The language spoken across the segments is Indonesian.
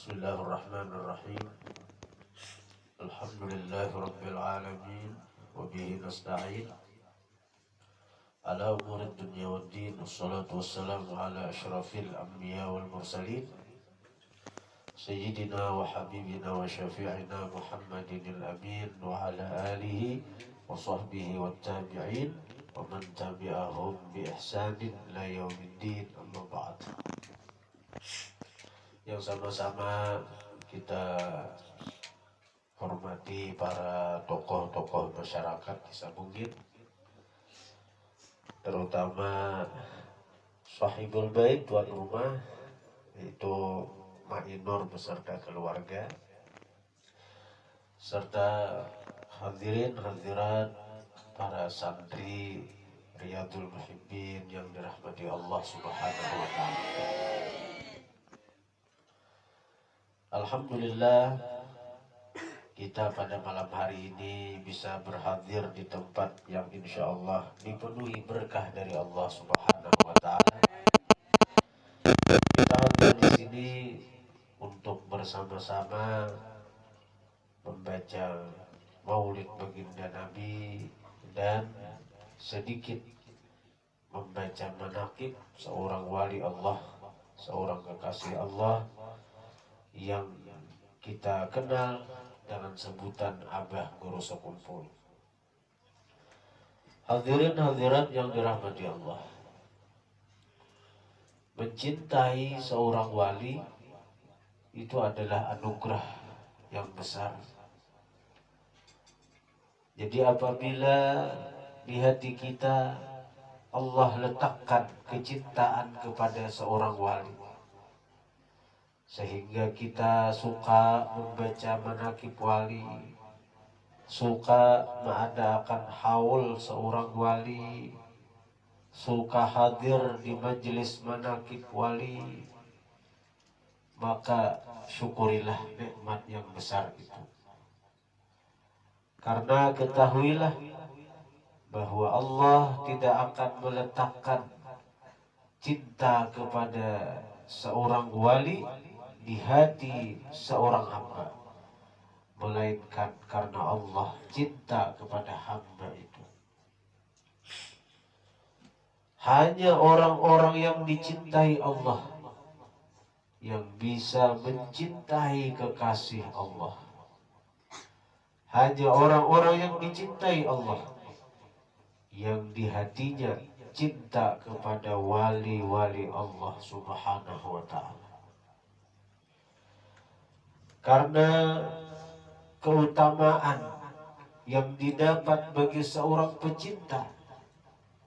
Bismillahirrahmanirrahim. Alhamdulillahirabbil alamin wa bihi nasta'in ala umuri dunya waddin. Wassalatu wassalamu ala asyrafil anbiya wal mursalin sayyidina wa habibina wa syafi'ina Muhammadin al-amin wa ala alihi wa sahbihi wat tabi'in wa man tabi'ahum bi ihsanin ila yaumiddin. Amma ba'd. Yang sama-sama kita hormati para tokoh-tokoh masyarakat di Sabungin, terutama sahibul bait, tuan rumah, yaitu Ma'inur beserta keluarga, serta hadirin hadirat para santri Riyadul Muhibbin yang dirahmati Allah Subhanahu wa ta'ala. Alhamdulillah, kita pada malam hari ini bisa berhadir di tempat yang insya Allah dipenuhi berkah dari Allah Subhanahu wa ta'ala. Kita hadir di sini untuk bersama-sama membaca maulid baginda Nabi dan sedikit membaca manaqib seorang wali Allah, seorang kekasih Allah yang kita kenal dengan sebutan Abah Guru Sekumpul. Hadirin hadirat yang dirahmati Allah, mencintai seorang wali itu adalah anugerah yang besar. Jadi apabila di hati kita Allah letakkan kecintaan kepada seorang wali, sehingga kita suka membaca manaqib wali, suka mengadakan haul seorang wali, suka hadir di majelis manaqib wali, maka syukurilah nikmat yang besar itu. Karena ketahuilah bahwa Allah tidak akan meletakkan cinta kepada seorang wali di hati seorang hamba, melainkan karena Allah cinta kepada hamba itu. Hanya orang-orang yang dicintai Allah yang bisa mencintai kekasih Allah. Hanya orang-orang yang dicintai Allah yang di hatinya cinta kepada wali-wali Allah Subhanahu wa ta'ala. Karena keutamaan yang didapat bagi seorang pecinta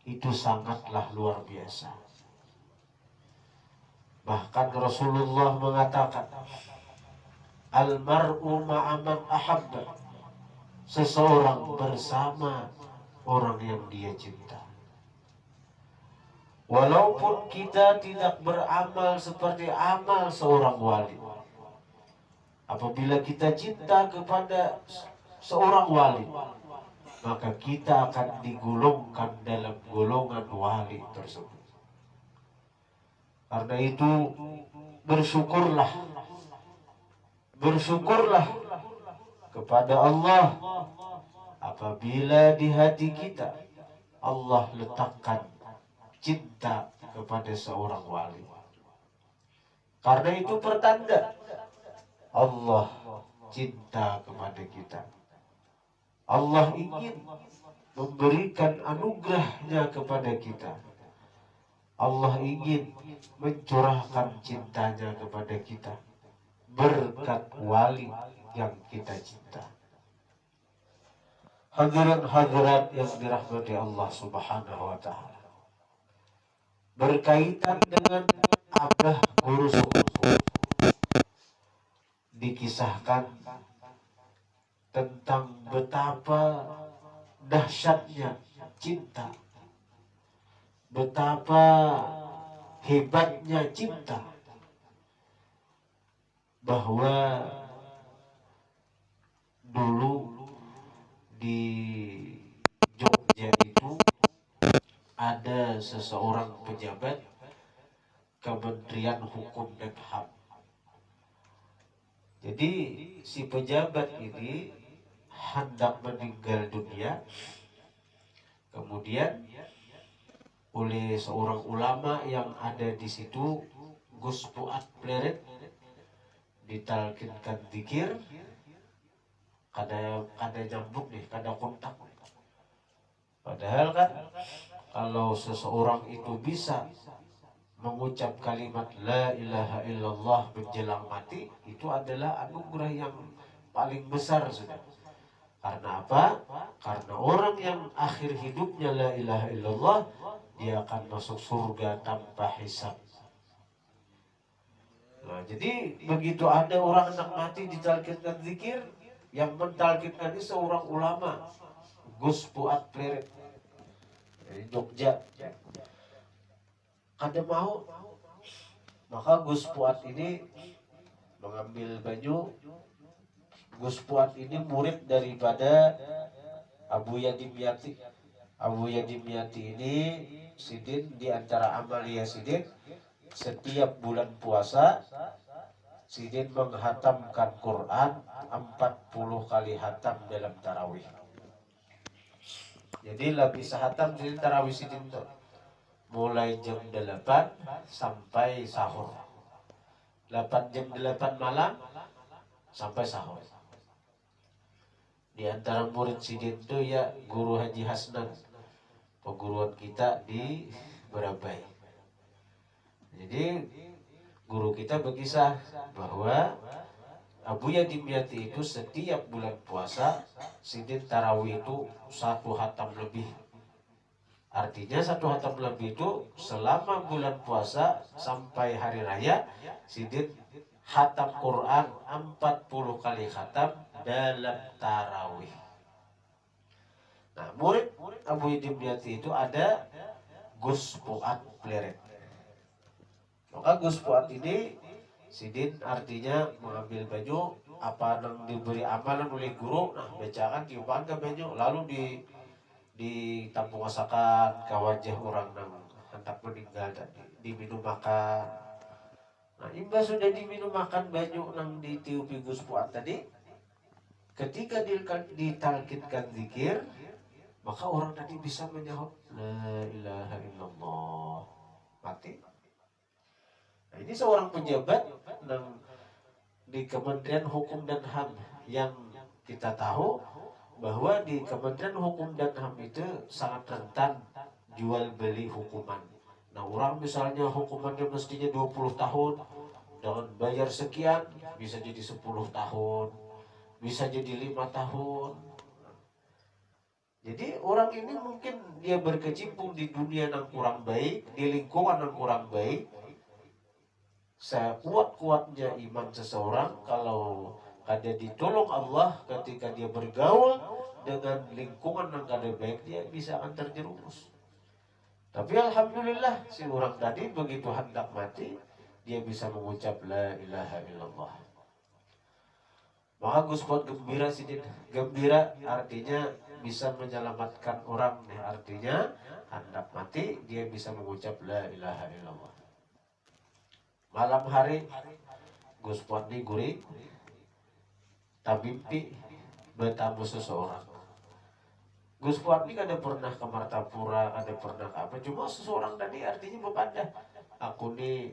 itu sangatlah luar biasa. Bahkan Rasulullah mengatakan, Al-mar'u ma'aman ahabba, seseorang bersama orang yang dia cinta. Walaupun kita tidak beramal seperti amal seorang wali, apabila kita cinta kepada seorang wali, maka kita akan digolongkan dalam golongan wali tersebut. Karena itu bersyukurlah kepada Allah apabila di hati kita Allah letakkan cinta kepada seorang wali. Karena itu pertanda Allah cinta kepada kita. Allah ingin memberikan anugerahnya kepada kita. Allah ingin mencurahkan cintanya kepada kita berkat wali yang kita cinta. Hadirin hadirat yang dirahmati Allah Subhanahu wa ta'ala, berkaitan dengan Abah Guru Sekumpul, dikisahkan tentang betapa dahsyatnya cinta, betapa hebatnya cinta, bahwa dulu di Jogja itu ada seseorang pejabat Kementerian Hukum dan HAM Jadi si pejabat ini hendak meninggal dunia, kemudian oleh seorang ulama yang ada di situ, Gus Fuad Pleret, ditalkinkan zikir, kada nyambung nih, kada kontak. Padahal kan kalau seseorang itu bisa mengucap kalimat la ilaha illallah menjelang mati, itu adalah anugerah yang paling besar sudah. Karena apa? Karena orang yang akhir hidupnya la ilaha illallah, dia akan masuk surga tanpa hisab. Nah, jadi begitu ada orang hendak mati ditalkinkan zikir, yang mentalkinkan ini seorang ulama, Gus Fuad Pleret dari Jogja. Kada mau, maka Gus Fuad ini mengambil baju. Gus Fuad ini murid daripada Abu Yadim Yati. Abu Yadim Yati ini sidin, di antara amalia sidin, setiap bulan puasa sidin menghatamkan Quran 40 kali hatam dalam tarawih. Jadi lebih sehatam sidin tarawih sidin tuh mulai jam 8 sampai sahur. 8 malam sampai sahur. Di antara murid sidin itu ya Guru Haji Hasnan, perguruan kita di Berabai. Jadi guru kita berkisah bahwa Abu Yadim Yati itu setiap bulan puasa sidin tarawih itu 1 hatam lebih. Artinya 1 hatam lebih itu selama bulan puasa sampai hari raya sidin hatam Quran 40 kali hatam dalam tarawih. Nah, murid Abu Yadim Yati itu ada Gus Fuad Pleret. Maka Gus Fuad ini sidin artinya mengambil baju apa yang diberi amalan oleh guru, nah bacakan tiupan ke baju, lalu ditampung asakan ke wajah orang yang hendak meninggal tadi, diminum makan. Nah, imbas sudah diminum makan baju yang ditiupi Gus Fuad tadi, ketika ditalkinkan zikir, maka orang tadi bisa menjawab la ilaha illallah, mati. Nah, ini seorang pejabat di Kementerian Hukum dan HAM, yang kita tahu bahwa di Kementerian Hukum dan HAM itu sangat rentan jual beli hukuman. Nah, orang misalnya hukumannya mestinya 20 tahun, dengan bayar sekian bisa jadi 10 tahun, bisa jadi 5 tahun. Jadi orang ini mungkin dia berkecimpung di dunia yang kurang baik, di lingkungan yang kurang baik. Sekuat-kuatnya iman seseorang, kalau ada ditolong Allah ketika dia bergaul dengan lingkungan yang kada baik, dia bisa akan terjerumus. Tapi alhamdulillah si orang tadi begitu hendak mati, dia bisa mengucap la ilaha illallah. Maka Gus Fuad gembira sidin. Gembira artinya bisa menyelamatkan orang, artinya hendak mati dia bisa mengucap la ilaha illallah. Malam hari Gus Fuad ini guri tabimpi bertamu seseorang. Gus Fuad ini kada pernah ke Martapura, kada pernah ke apa, cuma seseorang tadi artinya berbanda, aku ni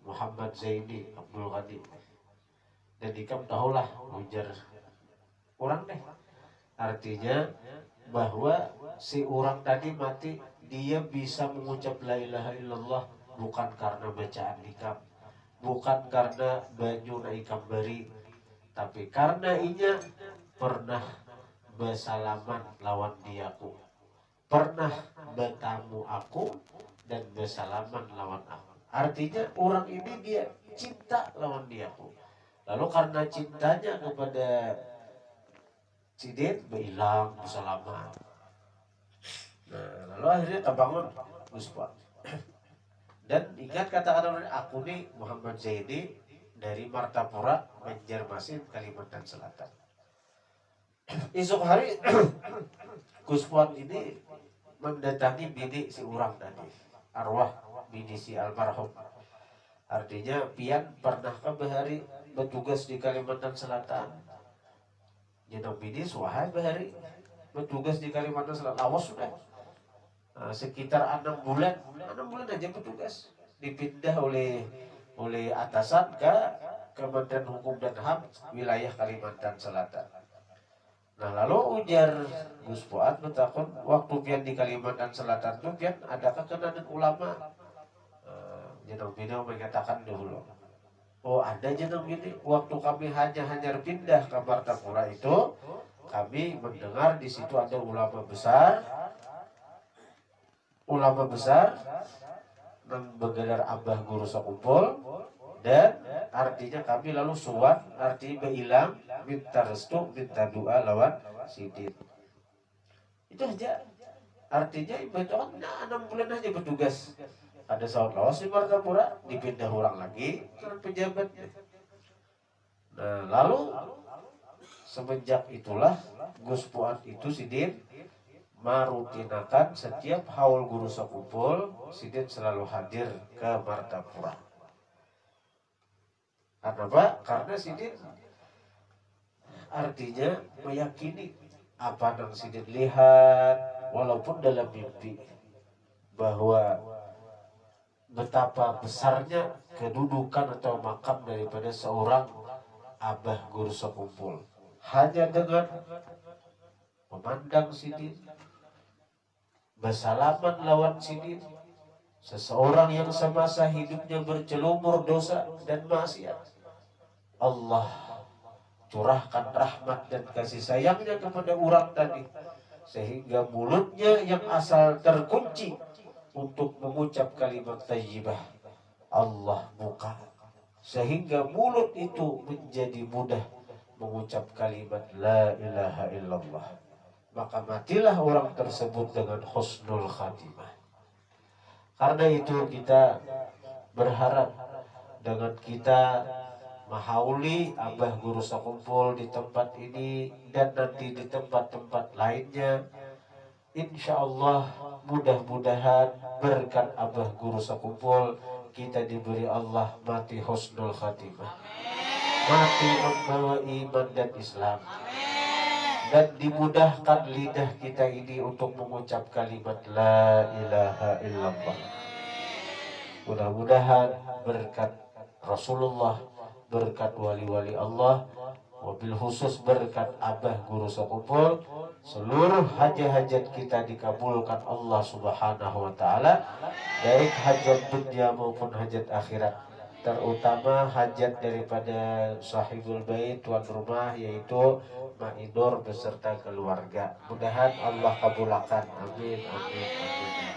Muhammad Zaini Abdul Ghani, dan ikam tahulah ujar orang deh. Artinya bahwa si orang tadi mati, dia bisa mengucap la ilaha illallah bukan karena bacaan ikam, bukan karena baju na ikam beri, tapi karena inya pernah bersalaman lawan diaku, pernah bertamu aku dan bersalaman lawan aku. Artinya orang ini dia cinta lawan diaku, lalu karena cintanya kepada sidin berhilang bersalaman. Nah, lalu akhirnya terbangun Gus Fuad. Dan ingat kata-kata aku nih Muhammad Zaini dari Martapura, Banjarmasin, Kalimantan Selatan. Esok hari Gus Fuad ini mendatangi bini si orang tadi, arwah bini si almarhum. Artinya pian pernah ke bahari bertugas di Kalimantan Selatan. Jenong bini suahai bahari bertugas di Kalimantan Selatan. Awas sudah. Sekitar 6 bulan aja bertugas. Dipindah oleh atasan ke Kementerian Hukum dan HAM wilayah Kalimantan Selatan. Nah lalu ujar Gus Fuad bertakon, waktu pian di Kalimantan Selatan tuh pian ada kekenanan ulama. Jenong bini mengatakan dahulu. Oh ada jenong bini. Waktu kami hanya pindah ke Martapura itu, kami mendengar di situ ada ulama besar yang bergelar Abah Guru Sakumpul, dan artinya kami lalu suwan artinya beilang minta restu minta doa lawan sidin. Itu aja artinya itu kan 6 bulan aja bertugas. Ada saat lawas di Martapura dipindah orang lagi ke pejabat. Nah lalu semenjak itulah Gus Fuad itu sidin merutinakan setiap haul guru sakumpul, sidin selalu hadir ke Martapura. Karena apa? Karena sidin artinya meyakini apa yang sidin lihat walaupun dalam mimpi, bahwa betapa besarnya kedudukan atau makam daripada seorang Abah Guru Sakumpul. Hanya dengan memandang sidin, bersalaman lawan sidin, seseorang yang semasa hidupnya bercelumur dosa dan maksiat, Allah curahkan rahmat dan kasih sayangnya kepada orang tadi, sehingga mulutnya yang asal terkunci untuk mengucap kalimat thayyibah, Allah buka, sehingga mulut itu menjadi mudah mengucap kalimat la ilaha illallah. Maka matilah orang tersebut dengan husnul khatimah. Karena itu kita berharap dengan kita mahauli Abah Guru Sakumpul di tempat ini dan nanti di tempat-tempat lainnya, insya Allah mudah-mudahan berkat Abah Guru Sakumpul kita diberi Allah mati husnul khatimah, mati membawa iman dan Islam, dan dimudahkan lidah kita ini untuk mengucap kalimat la ilaha illallah. Mudah-mudahan berkat Rasulullah, berkat wali-wali Allah, wabil khusus berkat Abah Guru Sakumpul, seluruh hajat-hajat kita dikabulkan Allah Subhanahu wa taala, baik hajat dunia maupun hajat akhirat, terutama hajat daripada sahibul bait, tuan rumah, yaitu Ma'inur beserta keluarga. Mudah-mudahan Allah kabulkan. Amin amin amin.